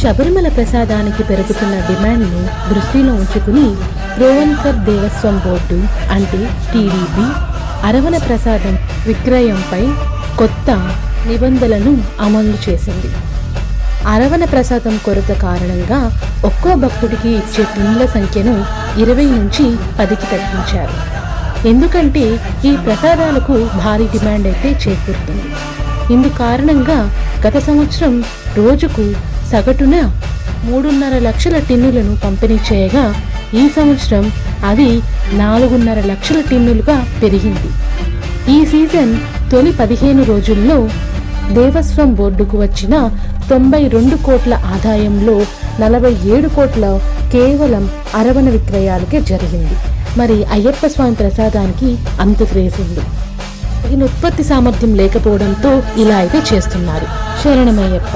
శబరిమల ప్రసాదానికి పెరుగుతున్న డిమాండ్ను దృష్టిలో ఉంచుకుని రోవన్కర్ దేవస్వం బోర్డు అంటే టీడీపీ అరవణ ప్రసాదం విక్రయంపై కొత్త నిబంధనలను అమలు చేసింది. అరవణ ప్రసాదం కొరత కారణంగా ఒక్కో భక్తుడికి ఇచ్చే టిన్నుల సంఖ్యను 20 నుంచి 10కి తగ్గించారు. ఎందుకంటే ఈ ప్రసాదాలకు భారీ డిమాండ్ అయితే చేకూరుతుంది. ఇందు కారణంగా గత సంవత్సరం రోజుకు సగటున 3.5 లక్షల టిన్నులను పంపిణీ చేయగా ఈ సంవత్సరం అది 4.5 లక్షల టిన్నులుగా పెరిగింది. ఈ సీజన్ తొలి 15 రోజుల్లో దేవస్వం బోర్డుకు వచ్చిన 92 కోట్ల ఆదాయంలో 47 కోట్ల కేవలం అరవణ విక్రయాలకే జరిగింది. మరి అయ్యప్ప స్వామి ప్రసాదానికి అంత క్రేజ్ ఉంది. తగిన ఉత్పత్తి సామర్థ్యం లేకపోవడంతో ఇలా అయితే చేస్తున్నారు. శరణమయ్యప్ప.